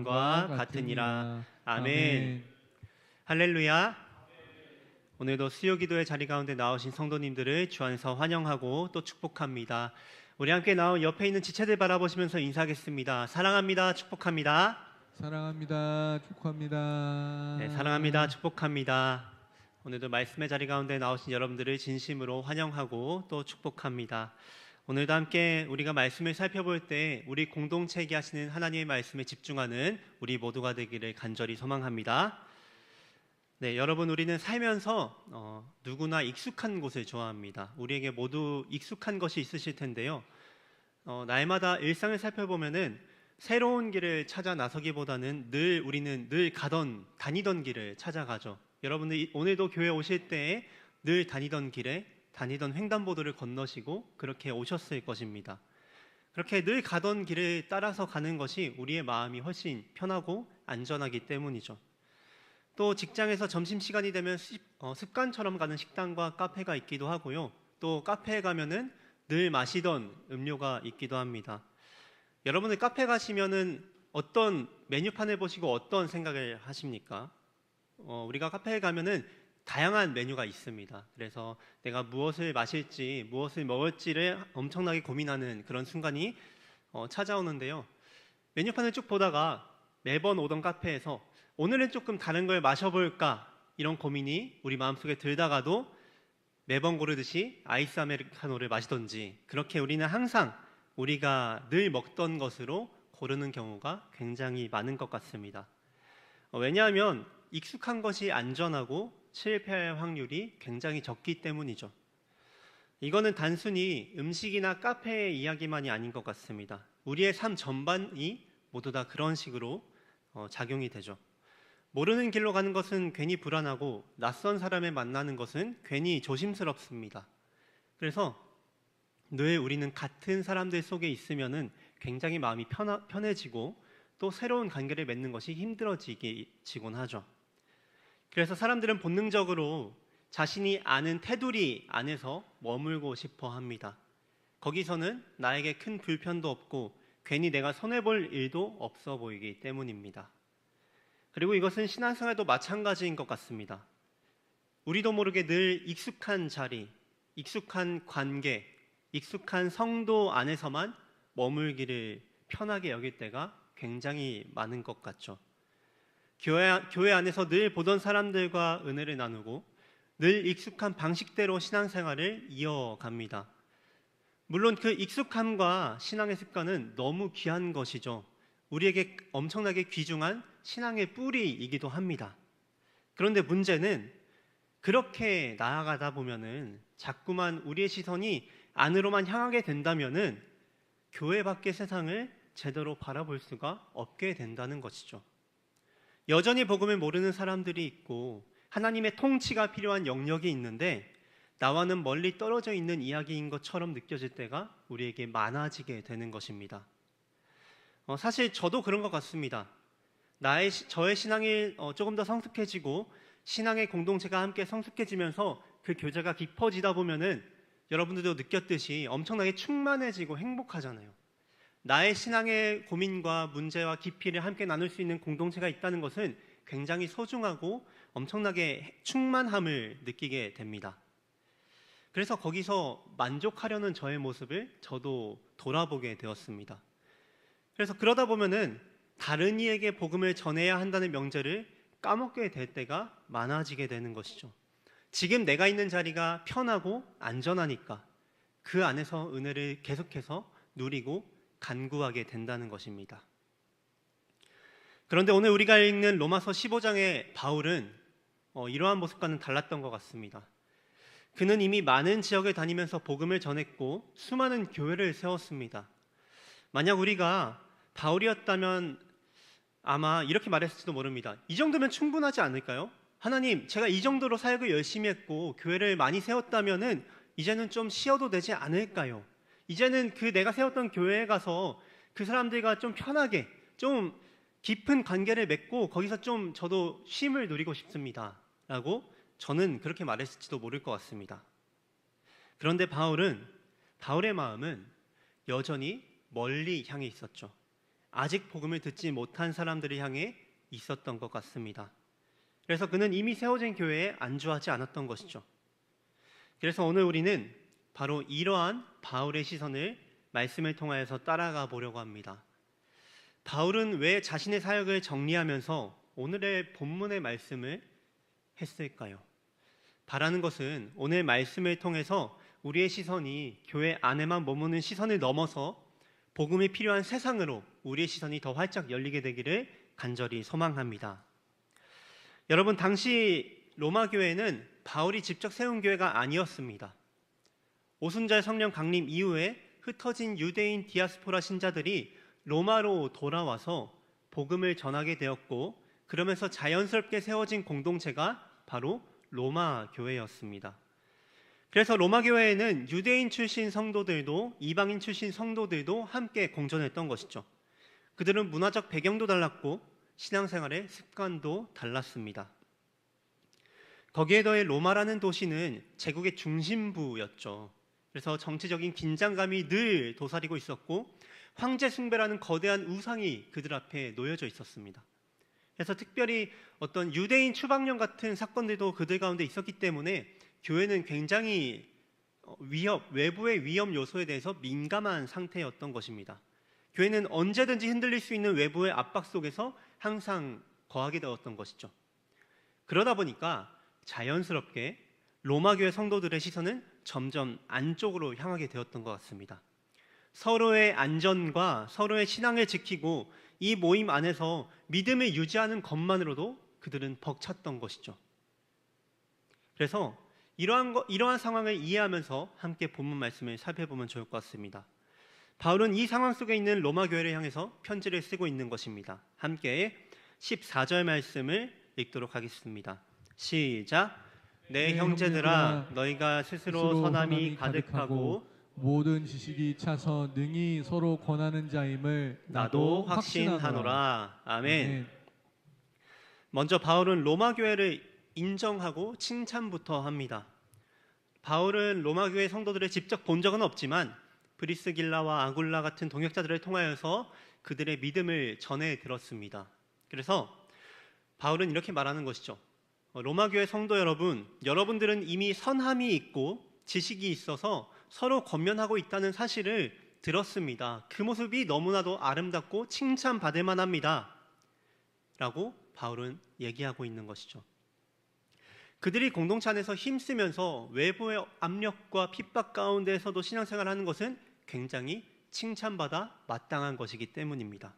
영과 같으니라. 아멘. 할렐루야. 오늘도 수요기도의 자리 가운데 나오신 성도님들을 주 안에서 환영하고 또 축복합니다. 우리 함께 나온 옆에 있는 지체들 바라보시면서 인사하겠습니다. 사랑합니다. 축복합니다. 사랑합니다. 축복합니다. 네, 사랑합니다. 축복합니다. 오늘도 말씀의 자리 가운데 나오신 여러분들을 진심으로 환영하고 또 축복합니다. 오늘도 함께 우리가 말씀을 살펴볼 때 우리 공동체에게 하시는 하나님의 말씀에 집중하는 우리 모두가 되기를 간절히 소망합니다. 네, 여러분, 우리는 살면서 누구나 익숙한 곳을 좋아합니다. 우리에게 모두 익숙한 것이 있으실 텐데요. 날마다 일상을 살펴보면은 새로운 길을 찾아 나서기보다는 우리는 늘 다니던 길을 찾아가죠. 여러분들 오늘도 교회 오실 때 늘 다니던 횡단보도를 건너시고 그렇게 오셨을 것입니다. 그렇게 늘 가던 길을 따라서 가는 것이 우리의 마음이 훨씬 편하고 안전하기 때문이죠. 또 직장에서 점심시간이 되면 습관처럼 가는 식당과 카페가 있기도 하고요. 또 카페에 가면은 늘 마시던 음료가 있기도 합니다. 여러분들 카페 가시면은 어떤 메뉴판을 보시고 어떤 생각을 하십니까? 우리가 카페에 가면은 다양한 메뉴가 있습니다. 그래서 내가 무엇을 마실지, 무엇을 먹을지를 엄청나게 고민하는 그런 순간이 찾아오는데요. 메뉴판을 쭉 보다가 매번 오던 카페에서 오늘은 조금 다른 걸 마셔볼까, 이런 고민이 우리 마음속에 들다가도 매번 고르듯이 아이스 아메리카노를 마시던지, 그렇게 우리는 항상 우리가 늘 먹던 것으로 고르는 경우가 굉장히 많은 것 같습니다. 왜냐하면 익숙한 것이 안전하고 실패할 확률이 굉장히 적기 때문이죠. 이거는 단순히 음식이나 카페의 이야기만이 아닌 것 같습니다. 우리의 삶 전반이 모두 다 그런 식으로 작용이 되죠. 모르는 길로 가는 것은 괜히 불안하고 낯선 사람을 만나는 것은 괜히 조심스럽습니다. 그래서 늘 우리는 같은 사람들 속에 있으면은 굉장히 마음이 편해지고 또 새로운 관계를 맺는 것이 힘들어지곤 하죠. 그래서 사람들은 본능적으로 자신이 아는 테두리 안에서 머물고 싶어 합니다. 거기서는 나에게 큰 불편도 없고 괜히 내가 손해볼 일도 없어 보이기 때문입니다. 그리고 이것은 신앙생활도 마찬가지인 것 같습니다. 우리도 모르게 늘 익숙한 자리, 익숙한 관계, 익숙한 성도 안에서만 머물기를 편하게 여길 때가 굉장히 많은 것 같죠. 교회 안에서 늘 보던 사람들과 은혜를 나누고 늘 익숙한 방식대로 신앙생활을 이어갑니다. 물론 그 익숙함과 신앙의 습관은 너무 귀한 것이죠. 우리에게 엄청나게 귀중한 신앙의 뿌리이기도 합니다. 그런데 문제는 그렇게 나아가다 보면은 자꾸만 우리의 시선이 안으로만 향하게 된다면은 교회 밖의 세상을 제대로 바라볼 수가 없게 된다는 것이죠. 여전히 복음을 모르는 사람들이 있고 하나님의 통치가 필요한 영역이 있는데 나와는 멀리 떨어져 있는 이야기인 것처럼 느껴질 때가 우리에게 많아지게 되는 것입니다. 사실 저도 그런 것 같습니다. 저의 신앙이 조금 더 성숙해지고 신앙의 공동체가 함께 성숙해지면서 그 교제가 깊어지다 보면은 여러분들도 느꼈듯이 엄청나게 충만해지고 행복하잖아요. 나의 신앙의 고민과 문제와 깊이를 함께 나눌 수 있는 공동체가 있다는 것은 굉장히 소중하고 엄청나게 충만함을 느끼게 됩니다. 그래서 거기서 만족하려는 저의 모습을 저도 돌아보게 되었습니다. 그래서 그러다 보면은 다른 이에게 복음을 전해야 한다는 명제를 까먹게 될 때가 많아지게 되는 것이죠. 지금 내가 있는 자리가 편하고 안전하니까 그 안에서 은혜를 계속해서 누리고 간구하게 된다는 것입니다. 그런데 오늘 우리가 읽는 로마서 15장의 바울은 이러한 모습과는 달랐던 것 같습니다. 그는 이미 많은 지역을 다니면서 복음을 전했고 수많은 교회를 세웠습니다. 만약 우리가 바울이었다면 아마 이렇게 말했을지도 모릅니다. 이 정도면 충분하지 않을까요? 하나님, 제가 이 정도로 사역을 열심히 했고 교회를 많이 세웠다면은 이제는 좀 쉬어도 되지 않을까요? 이제는 내가 세웠던 교회에 가서 그 사람들과 좀 편하게 좀 깊은 관계를 맺고 거기서 좀 저도 쉼을 누리고 싶습니다 라고 저는 그렇게 말했을지도 모를 것 같습니다. 그런데 바울의 마음은 여전히 멀리 향해 있었죠. 아직 복음을 듣지 못한 사람들을 향해 있었던 것 같습니다. 그래서 그는 이미 세워진 교회에 안주하지 않았던 것이죠. 그래서 오늘 우리는 바로 이러한 바울의 시선을 말씀을 통하여서 따라가 보려고 합니다. 바울은 왜 자신의 사역을 정리하면서 오늘의 본문의 말씀을 했을까요? 바라는 것은 오늘 말씀을 통해서 우리의 시선이 교회 안에만 머무는 시선을 넘어서 복음이 필요한 세상으로 우리의 시선이 더 활짝 열리게 되기를 간절히 소망합니다. 여러분, 당시 로마 교회는 바울이 직접 세운 교회가 아니었습니다. 오순절 성령 강림 이후에 흩어진 유대인 디아스포라 신자들이 로마로 돌아와서 복음을 전하게 되었고, 그러면서 자연스럽게 세워진 공동체가 바로 로마 교회였습니다. 그래서 로마 교회에는 유대인 출신 성도들도 이방인 출신 성도들도 함께 공존했던 것이죠. 그들은 문화적 배경도 달랐고 신앙생활의 습관도 달랐습니다. 거기에 더해 로마라는 도시는 제국의 중심부였죠. 그래서 정치적인 긴장감이 늘 도사리고 있었고 황제 숭배라는 거대한 우상이 그들 앞에 놓여져 있었습니다. 그래서 특별히 어떤 유대인 추방령 같은 사건들도 그들 가운데 있었기 때문에 교회는 굉장히 외부의 위험 요소에 대해서 민감한 상태였던 것입니다. 교회는 언제든지 흔들릴 수 있는 외부의 압박 속에서 항상 거하게 되었던 것이죠. 그러다 보니까 자연스럽게 로마 교회 성도들의 시선은 점점 안쪽으로 향하게 되었던 것 같습니다. 서로의 안전과 서로의 신앙을 지키고 이 모임 안에서 믿음을 유지하는 것만으로도 그들은 벅찼던 것이죠. 그래서 이러한 상황을 이해하면서 함께 본문 말씀을 살펴보면 좋을 것 같습니다. 바울은 이 상황 속에 있는 로마 교회를 향해서 편지를 쓰고 있는 것입니다. 함께 14절 말씀을 읽도록 하겠습니다. 시작. 내 형제들아, 너희가 스스로 선함이 가득하고 모든 지식이 차서 능히 서로 권하는 자임을 나도 확신하노라. 아멘. 먼저 바울은 로마 교회를 인정하고 칭찬부터 합니다. 바울은 로마 교회 성도들을 직접 본 적은 없지만 브리스길라와 아굴라 같은 동역자들을 통하여서 그들의 믿음을 전해 들었습니다. 그래서 바울은 이렇게 말하는 것이죠. 로마 교회 성도 여러분, 여러분들은 이미 선함이 있고 지식이 있어서 서로 권면하고 있다는 사실을 들었습니다. 그 모습이 너무나도 아름답고 칭찬받을 만합니다. 라고 바울은 얘기하고 있는 것이죠. 그들이 공동체 안에서 힘쓰면서 외부의 압력과 핍박 가운데에서도 신앙생활하는 것은 굉장히 칭찬받아 마땅한 것이기 때문입니다.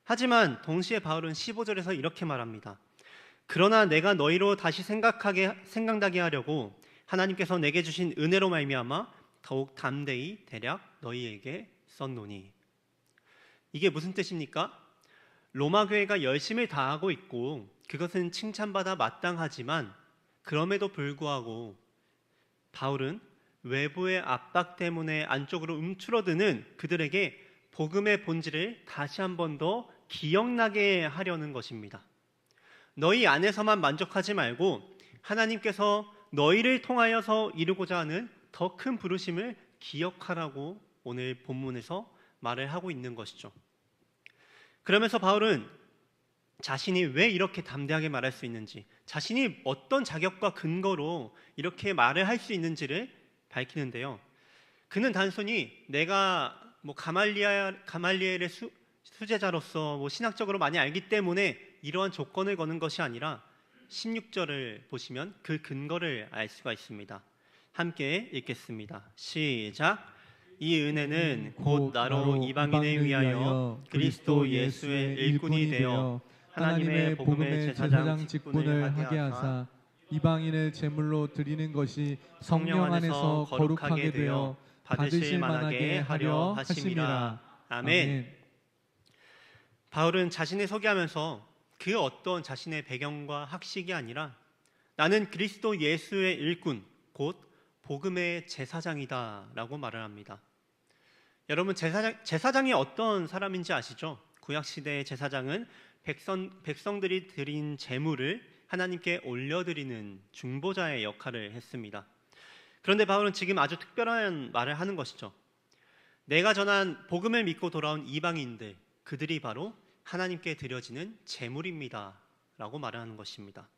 하지만 동시에 바울은 15절에서 이렇게 말합니다. 그러나 내가 너희로 다시 생각나게 하려고 하나님께서 내게 주신 은혜로 말미암아 더욱 담대히 대략 너희에게 썼노니. 이게 무슨 뜻입니까? 로마 교회가 열심을 다하고 있고 그것은 칭찬받아 마땅하지만 그럼에도 불구하고 바울은 외부의 압박 때문에 안쪽으로 움츠러드는 그들에게 복음의 본질을 다시 한 번 더 기억나게 하려는 것입니다. 너희 안에서만 만족하지 말고 하나님께서 너희를 통하여서 이루고자 하는 더 큰 부르심을 기억하라고 오늘 본문에서 말을 하고 있는 것이죠. 그러면서 바울은 자신이 왜 이렇게 담대하게 말할 수 있는지, 자신이 어떤 자격과 근거로 이렇게 말을 할 수 있는지를 밝히는데요. 그는 단순히 내가 가말리엘의 수제자로서 신학적으로 많이 알기 때문에 이러한 조건을 거는 것이 아니라 16절을 보시면 그 근거를 알 수가 있습니다. 함께 읽겠습니다. 시작. 이 은혜는 곧 나로 이방인을 위하여 그리스도 예수의 일꾼이 되어 하나님의 복음의 제사장 직분을 하게 하사 이방인을 제물로 드리는 것이 성령 안에서 거룩하게 되어 받으실 만하게 하려 하심이라. 아멘. 바울은 자신을 소개하면서 그 어떤 자신의 배경과 학식이 아니라 나는 그리스도 예수의 일꾼, 곧 복음의 제사장이다 라고 말을 합니다. 여러분, 제사장이 어떤 사람인지 아시죠? 구약시대의 제사장은 백성들이 드린 제물을 하나님께 올려드리는 중보자의 역할을 했습니다. 그런데 바울은 지금 아주 특별한 말을 하는 것이죠. 내가 전한 복음을 믿고 돌아온 이방인들, 그들이 바로 하나님께 드려지는 제물입니다 라고 말하는 것입니다.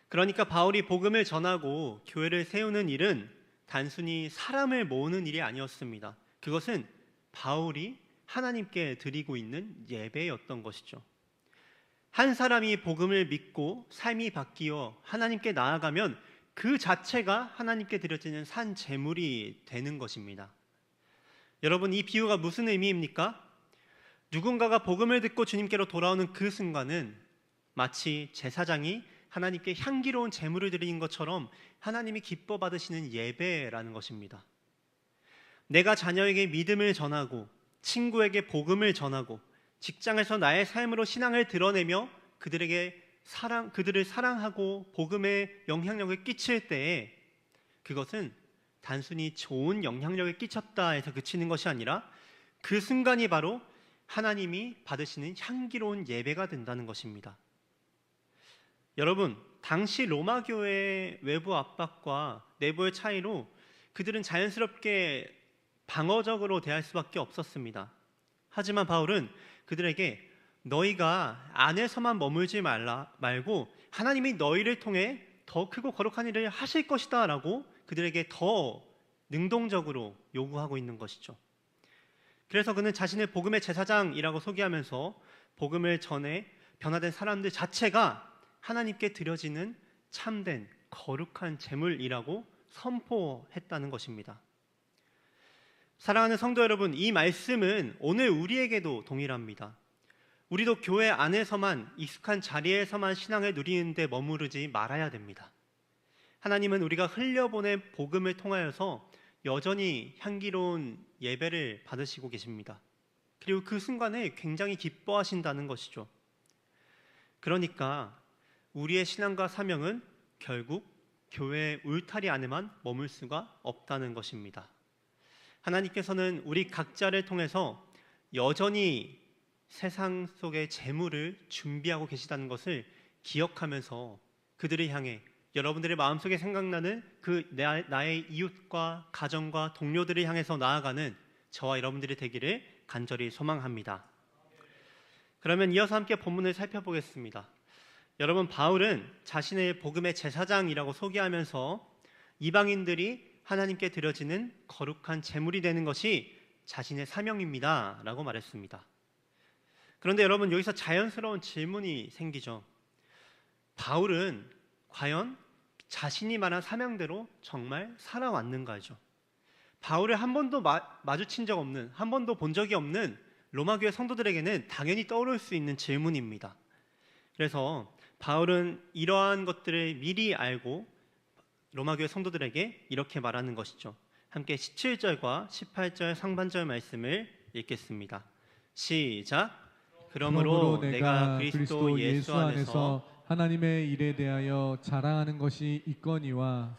그러니까 바울이 복음을 전하고 교회를 세우는 일은 단순히 사람을 모으는 일이 아니었습니다. 그것은 바울이 하나님께 드리고 있는 예배였던 것이죠. 한 사람이 복음을 믿고 삶이 바뀌어 하나님께 나아가면 그 자체가 하나님께 드려지는 산 제물이 되는 것입니다. 여러분, 이 비유가 무슨 의미입니까? 누군가가 복음을 듣고 주님께로 돌아오는 그 순간은 마치 제사장이 하나님께 향기로운 제물을 드리는 것처럼 하나님이 기뻐 받으시는 예배라는 것입니다. 내가 자녀에게 믿음을 전하고 친구에게 복음을 전하고 직장에서 나의 삶으로 신앙을 드러내며 그들을 사랑하고 복음의 영향력을 끼칠 때에 그것은 단순히 좋은 영향력을 끼쳤다 해서 그치는 것이 아니라 그 순간이 바로 하나님이 받으시는 향기로운 예배가 된다는 것입니다. 여러분, 당시 로마 교회의 외부 압박과 내부의 차이로 그들은 자연스럽게 방어적으로 대할 수밖에 없었습니다. 하지만 바울은 그들에게 너희가 안에서만 머물지 말고 하나님이 너희를 통해 더 크고 거룩한 일을 하실 것이다 라고 그들에게 더 능동적으로 요구하고 있는 것이죠. 그래서 그는 자신을 복음의 제사장이라고 소개하면서 복음을 전해 변화된 사람들 자체가 하나님께 드려지는 참된 거룩한 제물이라고 선포했다는 것입니다. 사랑하는 성도 여러분, 이 말씀은 오늘 우리에게도 동일합니다. 우리도 교회 안에서만 익숙한 자리에서만 신앙을 누리는 데 머무르지 말아야 됩니다. 하나님은 우리가 흘려보낸 복음을 통하여서 여전히 향기로운 예배를 받으시고 계십니다. 그리고 그 순간에 굉장히 기뻐하신다는 것이죠. 그러니까 우리의 신앙과 사명은 결국 교회의 울타리 안에만 머물 수가 없다는 것입니다. 하나님께서는 우리 각자를 통해서 여전히 세상 속의 재물을 준비하고 계시다는 것을 기억하면서 그들을 향해 여러분들의 마음속에 생각나는 그 나의 이웃과 가정과 동료들을 향해서 나아가는 저와 여러분들이 되기를 간절히 소망합니다. 그러면 이어서 함께 본문을 살펴보겠습니다. 여러분, 바울은 자신의 복음의 제사장이라고 소개하면서 이방인들이 하나님께 드려지는 거룩한 제물이 되는 것이 자신의 사명입니다 라고 말했습니다. 그런데 여러분, 여기서 자연스러운 질문이 생기죠. 바울은 과연 자신이 말한 사명대로 정말 살아왔는가죠? 바울을 한 번도 마주친 적 없는, 한 번도 본 적이 없는 로마 교회 성도들에게는 당연히 떠오를 수 있는 질문입니다. 그래서 바울은 이러한 것들을 미리 알고 로마 교회 성도들에게 이렇게 말하는 것이죠. 함께 17절과 18절 상반절 말씀을 읽겠습니다. 시작. 그러므로 내가 그리스도 예수 안에서 하나님의 일에 대하여 자랑하는 것이 있거니와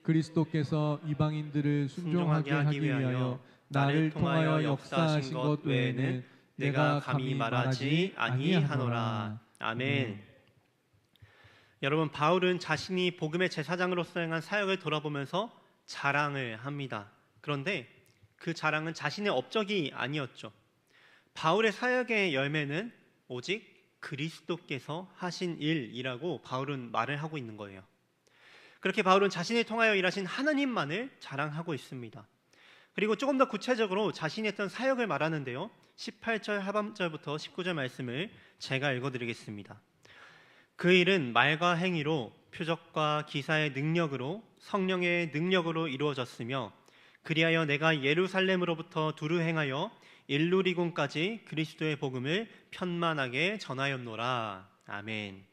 그리스도께서 이방인들을 순종하게 하기 위하여 나를 통하여 역사하신 것 외에는 내가 감히 말하지 아니하노라. 아멘. 여러분, 바울은 자신이 복음의 제사장으로서 행한 사역을 돌아보면서 자랑을 합니다. 그런데 그 자랑은 자신의 업적이 아니었죠. 바울의 사역의 열매는 오직 그리스도께서 하신 일이라고 바울은 말을 하고 있는 거예요. 그렇게 바울은 자신을 통하여 일하신 하나님만을 자랑하고 있습니다. 그리고 조금 더 구체적으로 자신이 했던 사역을 말하는데요. 18절 하반절부터 19절 말씀을 제가 읽어드리겠습니다. 그 일은 말과 행위로 표적과 기사의 능력으로 성령의 능력으로 이루어졌으며 그리하여 내가 예루살렘으로부터 두루 행하여 일루리곤까지 그리스도의 복음을 편만하게 전하였노라. 아멘.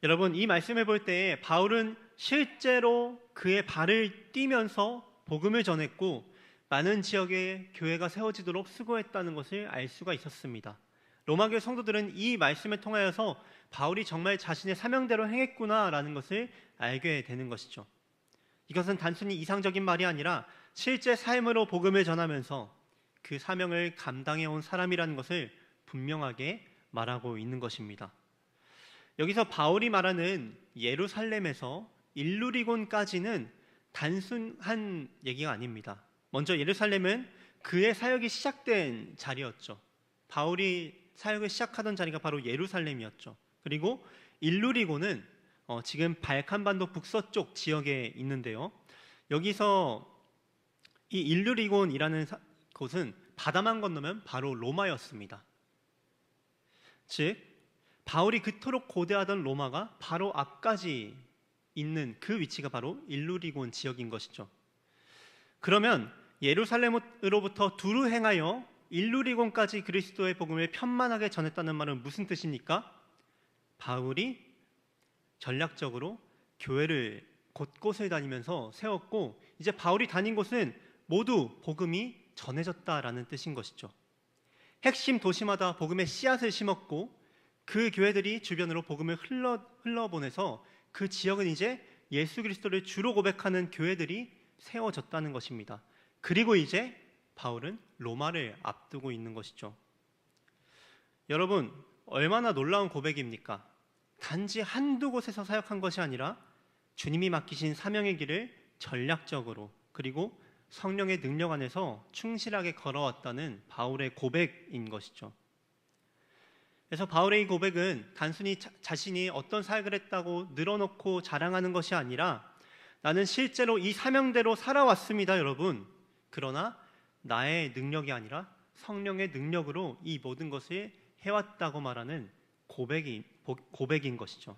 여러분, 이 말씀을 볼 때 바울은 실제로 그의 발을 띄면서 복음을 전했고 많은 지역에 교회가 세워지도록 수고했다는 것을 알 수가 있었습니다. 로마교회 성도들은 이 말씀을 통하여서 바울이 정말 자신의 사명대로 행했구나라는 것을 알게 되는 것이죠. 이것은 단순히 이상적인 말이 아니라 실제 삶으로 복음을 전하면서 그 사명을 감당해온 사람이라는 것을 분명하게 말하고 있는 것입니다. 여기서 바울이 말하는 예루살렘에서 일루리곤까지는 단순한 얘기가 아닙니다. 먼저 예루살렘은 그의 사역이 시작된 자리였죠. 바울이 사역을 시작하던 자리가 바로 예루살렘이었죠. 그리고 일루리고는 지금 발칸반도 북서쪽 지역에 있는데요. 여기서 이 일루리곤이라는 곳은 바다만 건너면 바로 로마였습니다. 즉 바울이 그토록 고대하던 로마가 바로 앞까지 있는 그 위치가 바로 일루리곤 지역인 것이죠. 그러면 예루살렘으로부터 두루 행하여 일루리곤까지 그리스도의 복음을 편만하게 전했다는 말은 무슨 뜻입니까? 바울이 전략적으로 교회를 곳곳을 다니면서 세웠고 이제 바울이 다닌 곳은 모두 복음이 전해졌다라는 뜻인 것이죠. 핵심 도시마다 복음의 씨앗을 심었고 그 교회들이 주변으로 복음을 흘러보내서 그 지역은 이제 예수 그리스도를 주로 고백하는 교회들이 세워졌다는 것입니다. 그리고 이제 바울은 로마를 앞두고 있는 것이죠. 여러분, 얼마나 놀라운 고백입니까? 단지 한두 곳에서 사역한 것이 아니라 주님이 맡기신 사명의 길을 전략적으로 그리고 성령의 능력 안에서 충실하게 걸어왔다는 바울의 고백인 것이죠. 그래서 바울의 이 고백은 단순히 자신이 어떤 사역을 했다고 늘어놓고 자랑하는 것이 아니라 나는 실제로 이 사명대로 살아왔습니다, 여러분. 그러나 나의 능력이 아니라 성령의 능력으로 이 모든 것을 해왔다고 말하는 고백인 것이죠.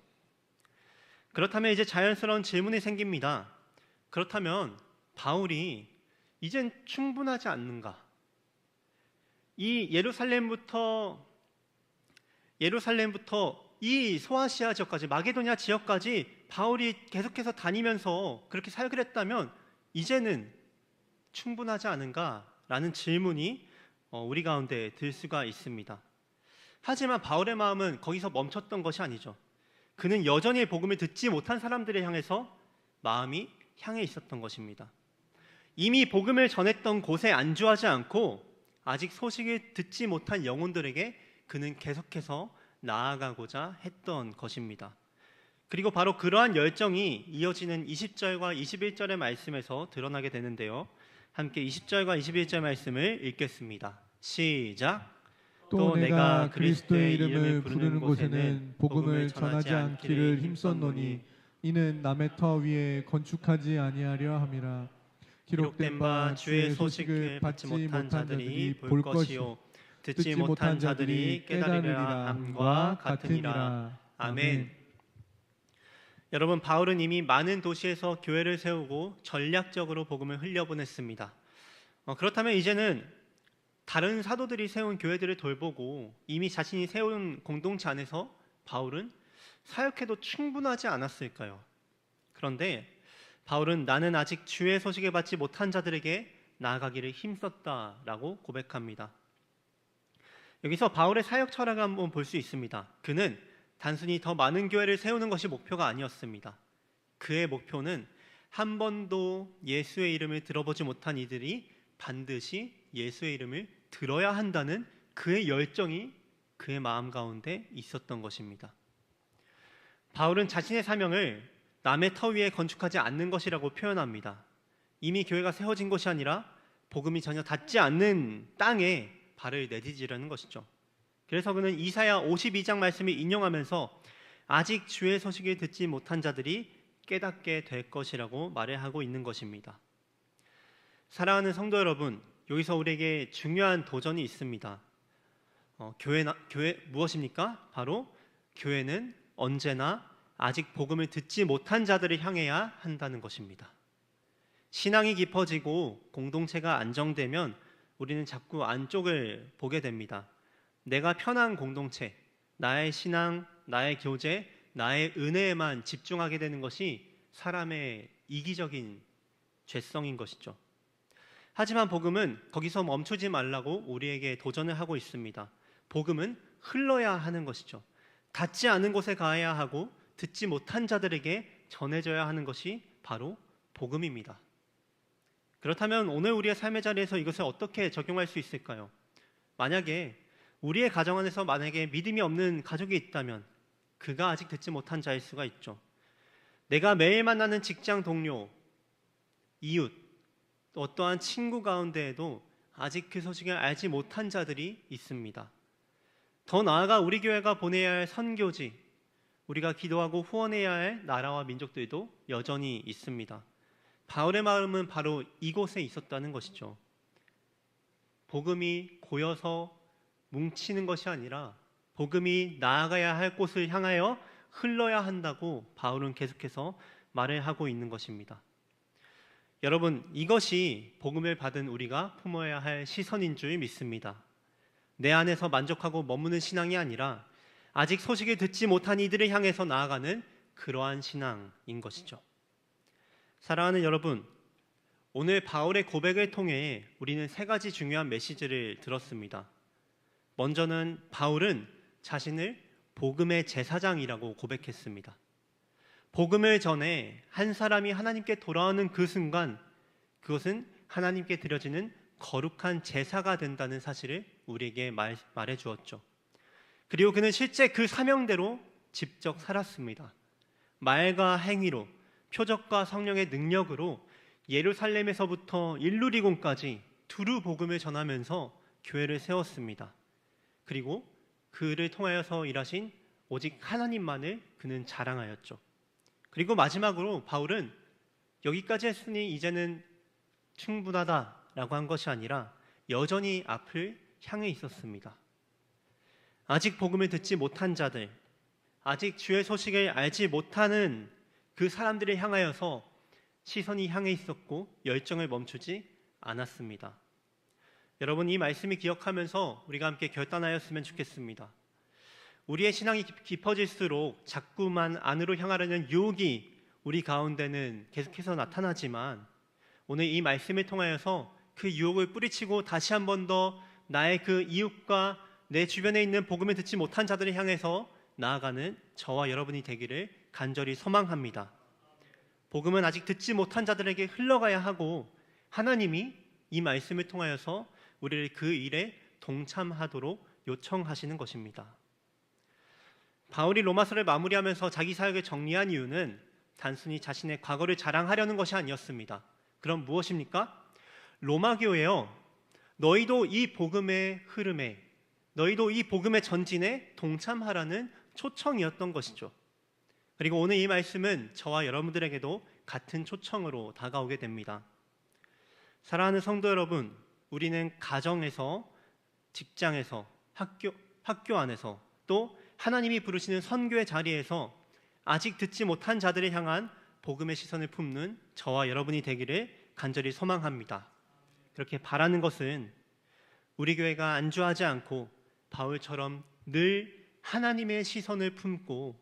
그렇다면 이제 자연스러운 질문이 생깁니다. 그렇다면 바울이 이젠 충분하지 않는가? 이 예루살렘부터 이 소아시아 지역까지 마게도냐 지역까지 바울이 계속해서 다니면서 그렇게 사역을 했다면 이제는 충분하지 않은가라는 질문이 우리 가운데 들 수가 있습니다. 하지만 바울의 마음은 거기서 멈췄던 것이 아니죠. 그는 여전히 복음을 듣지 못한 사람들을 향해서 마음이 향해 있었던 것입니다. 이미 복음을 전했던 곳에 안주하지 않고 아직 소식을 듣지 못한 영혼들에게 그는 계속해서 나아가고자 했던 것입니다. 그리고 바로 그러한 열정이 이어지는 20절과 21절의 말씀에서 드러나게 되는데요. 함께 20절과 21절 말씀을 읽겠습니다. 시작. 또 내가 그리스도의 이름을 부르는 곳에는 복음을 전하지 않기를 힘썼노니 이는 남의 터 위에 건축하지 아니하려 함이라. 기록된 바 주의 소식을 받지 못한 자들이 볼 것이요 듣지 못한 자들이 깨달으리라 함과 같으니라. 아멘. 여러분, 바울은 이미 많은 도시에서 교회를 세우고 전략적으로 복음을 흘려보냈습니다. 그렇다면 이제는 다른 사도들이 세운 교회들을 돌보고 이미 자신이 세운 공동체 안에서 바울은 사역해도 충분하지 않았을까요? 그런데 바울은 나는 아직 주의 소식을 받지 못한 자들에게 나아가기를 힘썼다라고 고백합니다. 여기서 바울의 사역 철학을 한번 볼 수 있습니다. 그는 단순히 더 많은 교회를 세우는 것이 목표가 아니었습니다. 그의 목표는 한 번도 예수의 이름을 들어보지 못한 이들이 반드시 예수의 이름을 들어야 한다는 그의 열정이 그의 마음 가운데 있었던 것입니다. 바울은 자신의 사명을 남의 터 위에 건축하지 않는 것이라고 표현합니다. 이미 교회가 세워진 곳이 아니라 복음이 전혀 닿지 않는 땅에 발을 내디디려는 것이죠. 그래서 그는 이사야 52장 말씀을 인용하면서 아직 주의 소식을 듣지 못한 자들이 깨닫게 될 것이라고 말을 하고 있는 것입니다. 사랑하는 성도 여러분, 여기서 우리에게 중요한 도전이 있습니다. 교회 무엇입니까? 바로 교회는 언제나 아직 복음을 듣지 못한 자들을 향해야 한다는 것입니다. 신앙이 깊어지고 공동체가 안정되면 우리는 자꾸 안쪽을 보게 됩니다. 내가 편한 공동체, 나의 신앙, 나의 교제, 나의 은혜에만 집중하게 되는 것이 사람의 이기적인 죄성인 것이죠. 하지만 복음은 거기서 멈추지 말라고 우리에게 도전을 하고 있습니다. 복음은 흘러야 하는 것이죠. 닿지 않은 곳에 가야 하고 듣지 못한 자들에게 전해져야 하는 것이 바로 복음입니다. 그렇다면 오늘 우리의 삶의 자리에서 이것을 어떻게 적용할 수 있을까요? 만약에 우리의 가정 안에서 만약에 믿음이 없는 가족이 있다면 그가 아직 듣지 못한 자일 수가 있죠. 내가 매일 만나는 직장 동료, 이웃, 또 어떠한 친구 가운데에도 아직 그 소식을 알지 못한 자들이 있습니다. 더 나아가 우리 교회가 보내야 할 선교지, 우리가 기도하고 후원해야 할 나라와 민족들도 여전히 있습니다. 바울의 마음은 바로 이곳에 있었다는 것이죠. 복음이 고여서 뭉치는 것이 아니라 복음이 나아가야 할 곳을 향하여 흘러야 한다고 바울은 계속해서 말을 하고 있는 것입니다. 여러분, 이것이 복음을 받은 우리가 품어야 할 시선인 줄 믿습니다. 내 안에서 만족하고 머무는 신앙이 아니라 아직 소식을 듣지 못한 이들을 향해서 나아가는 그러한 신앙인 것이죠. 사랑하는 여러분, 오늘 바울의 고백을 통해 우리는 세 가지 중요한 메시지를 들었습니다. 먼저는 바울은 자신을 복음의 제사장이라고 고백했습니다. 복음을 전해 한 사람이 하나님께 돌아오는 그 순간 그것은 하나님께 드려지는 거룩한 제사가 된다는 사실을 우리에게 말해 주었죠. 그리고 그는 실제 그 사명대로 직접 살았습니다. 말과 행위로, 표적과 성령의 능력으로 예루살렘에서부터 일루리곤까지 두루 복음을 전하면서 교회를 세웠습니다. 그리고 그를 통하여서 일하신 오직 하나님만을 그는 자랑하였죠. 그리고 마지막으로 바울은 여기까지 했으니 이제는 충분하다라고 한 것이 아니라 여전히 앞을 향해 있었습니다. 아직 복음을 듣지 못한 자들, 아직 주의 소식을 알지 못하는 그 사람들을 향하여서 시선이 향해 있었고 열정을 멈추지 않았습니다. 여러분, 이 말씀을 기억하면서 우리가 함께 결단하였으면 좋겠습니다. 우리의 신앙이 깊어질수록 자꾸만 안으로 향하려는 유혹이 우리 가운데는 계속해서 나타나지만 오늘 이 말씀을 통하여서 그 유혹을 뿌리치고 다시 한 번 더 나의 그 이웃과 내 주변에 있는 복음을 듣지 못한 자들을 향해서 나아가는 저와 여러분이 되기를 간절히 소망합니다. 복음은 아직 듣지 못한 자들에게 흘러가야 하고 하나님이 이 말씀을 통하여서 우리를 그 일에 동참하도록 요청하시는 것입니다. 바울이 로마서를 마무리하면서 자기 사역을 정리한 이유는 단순히 자신의 과거를 자랑하려는 것이 아니었습니다. 그럼 무엇입니까? 로마 교회여, 너희도 이 복음의 흐름에, 너희도 이 복음의 전진에 동참하라는 초청이었던 것이죠. 그리고 오늘 이 말씀은 저와 여러분들에게도 같은 초청으로 다가오게 됩니다. 사랑하는 성도 여러분, 우리는 가정에서, 직장에서, 학교 안에서 또 하나님이 부르시는 선교의 자리에서 아직 듣지 못한 자들을 향한 복음의 시선을 품는 저와 여러분이 되기를 간절히 소망합니다. 그렇게 바라는 것은 우리 교회가 안주하지 않고 바울처럼 늘 하나님의 시선을 품고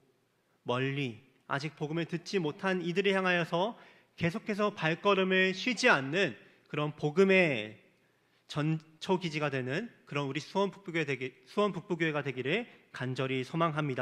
멀리 아직 복음을 듣지 못한 이들을 향하여서 계속해서 발걸음을 쉬지 않는 그런 복음의 전초기지가 되는 그런 우리 수원 북부교회가 되기를 간절히 소망합니다.